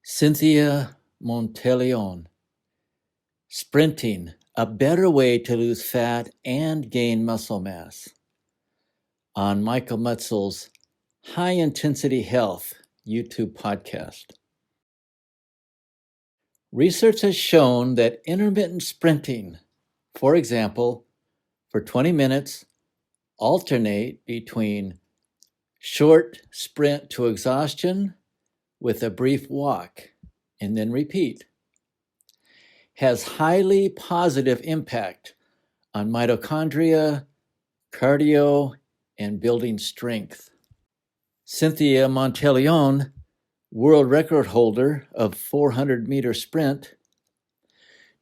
Cynthia Monteleone, Sprinting, a Better Way to Lose Fat and Gain Muscle Mass, on Michael Mutzel's High Intensity Health YouTube podcast. Research has shown that intermittent sprinting, for example, for 20 minutes, alternate between short sprint to exhaustion with a brief walk, and then repeat, has highly positive impact on mitochondria, cardio, and building strength. Cynthia Monteleone, world record holder of 400-meter sprint,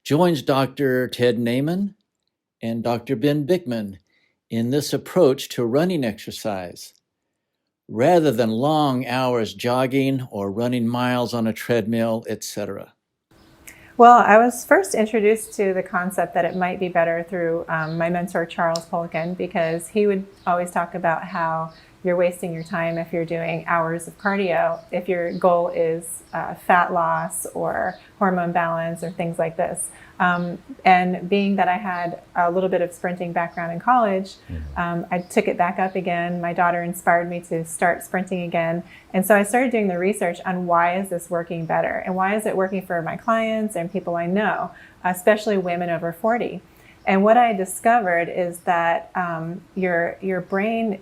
joins Dr. Ted Naiman and Dr. Ben Bickman in this approach to running exercise, rather than long hours jogging or running miles on a treadmill, etc. Well, I was first introduced to the concept that it might be better through my mentor, Charles Poliquin, because he would always talk about how you're wasting your time if you're doing hours of cardio, if your goal is fat loss or hormone balance or things like this. And being that I had a little bit of sprinting background in college, I took it back up again. My daughter inspired me to start sprinting again. And so I started doing the research on why is this working better and why is it working for my clients and people I know, especially women over 40. And what I discovered is that your brain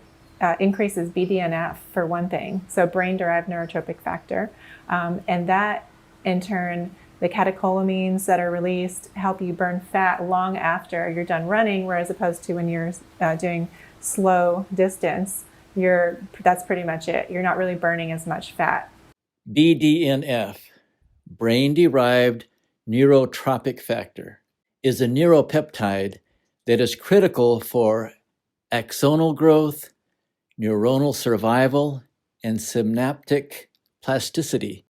increases BDNF for one thing, so brain-derived neurotropic factor, and that in turn, the catecholamines that are released help you burn fat long after you're done running, whereas opposed to when you're doing slow distance, that's pretty much it. You're not really burning as much fat. BDNF, brain-derived neurotropic factor, is a neuropeptide that is critical for axonal growth, neuronal survival, and synaptic plasticity.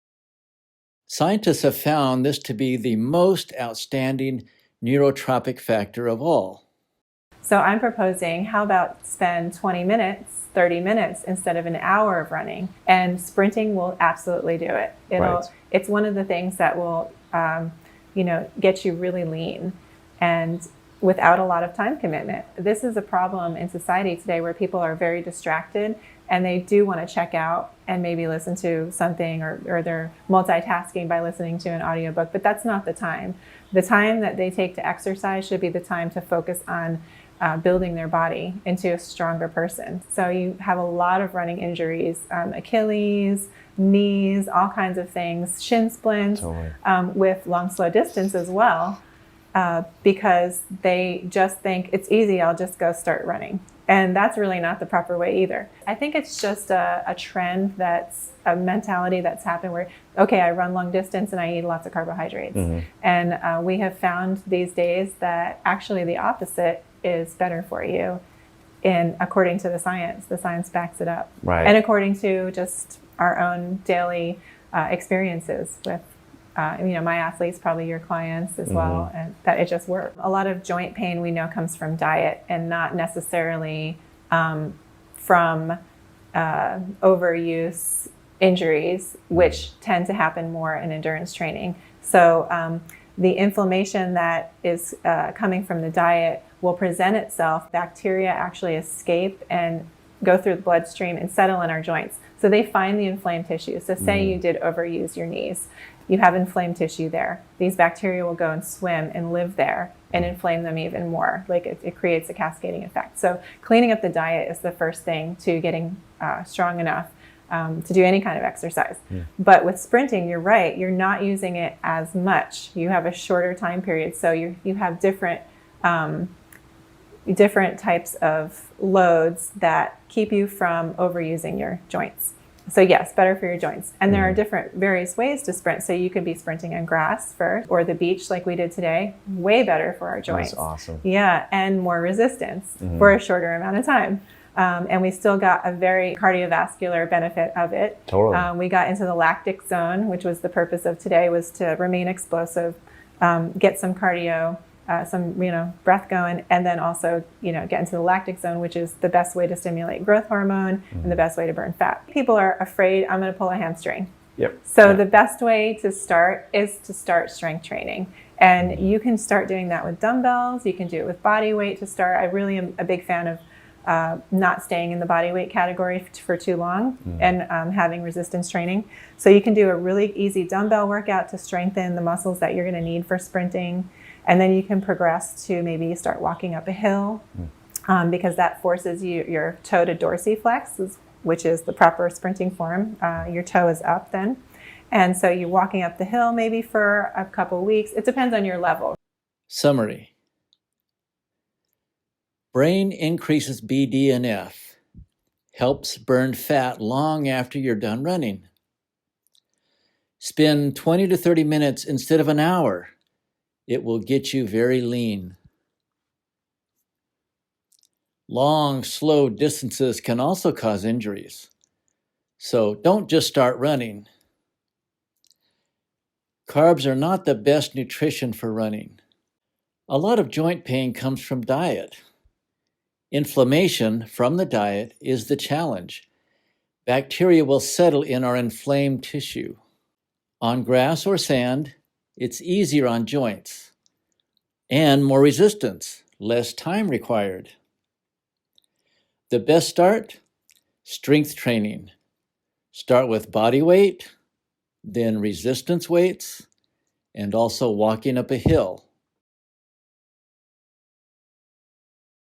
Scientists have found this to be the most outstanding neurotropic factor of all. So I'm proposing, how about spend 20 minutes, 30 minutes instead of an hour of running, and sprinting will absolutely do it. It's one of the things that will, get you really lean and without a lot of time commitment. This is a problem in society today where people are very distracted and they do want to check out and maybe listen to something or they're multitasking by listening to an audiobook, but that's not the time. The time that they take to exercise should be the time to focus on building their body into a stronger person. So you have a lot of running injuries, Achilles, knees, all kinds of things, shin splints, with long, slow distance as well. Because they just think it's easy, I'll just go start running. And that's really not the proper way either. I think it's just a trend, that's a mentality that's happened where, okay, I run long distance and I eat lots of carbohydrates. And we have found these days that actually the opposite is better for you, according to the science. The science backs it up. Right. And according to just our own daily experiences with my athletes, probably your clients as well, and that it just works. A lot of joint pain we know comes from diet and not necessarily from overuse injuries, which tend to happen more in endurance training. So the inflammation that is coming from the diet will present itself. Bacteria actually escape and go through the bloodstream and settle in our joints. So they find the inflamed tissue. So say you did overuse your knees. You have inflamed tissue there. These bacteria will go and swim and live there and inflame them even more. Like it creates a cascading effect. So cleaning up the diet is the first thing to getting strong enough to do any kind of exercise. But with sprinting, you're right, you're not using it as much. You have a shorter time period. So you have different types of loads that keep you from overusing your joints. So yes, better for your joints. And there are various ways to sprint. So you could be sprinting on grass first or the beach like we did today. Way better for our joints. That's awesome. Yeah, and more resistance for a shorter amount of time. And we still got a very cardiovascular benefit of it. Totally. We got into the lactic zone, which was the purpose of today, was to remain explosive, get some cardio, some breath going, and then also get into the lactic zone, which is the best way to stimulate growth hormone and the best way to burn fat. People are afraid, I'm going to pull a hamstring. Yep. So Yep. the best way to start is to start strength training. And you can start doing that with dumbbells. You can do it with body weight to start. I really am a big fan of not staying in the body weight category for too long and having resistance training. So you can do a really easy dumbbell workout to strengthen the muscles that you're going to need for sprinting. And then you can progress to maybe start walking up a hill because that forces your toe to dorsiflex, which is the proper sprinting form. Your toe is up then. And so you're walking up the hill maybe for a couple weeks. It depends on your level. Summary. Brain increases BDNF, helps burn fat long after you're done running. Spend 20 to 30 minutes instead of an hour. It will get you very lean. Long, slow distances can also cause injuries. So don't just start running. Carbs are not the best nutrition for running. A lot of joint pain comes from diet. Inflammation from the diet is the challenge. Bacteria will settle in our inflamed tissue. On grass or sand, it's easier on joints and more resistance, less time required. The best start? Strength training. Start with body weight, then resistance weights, and also walking up a hill.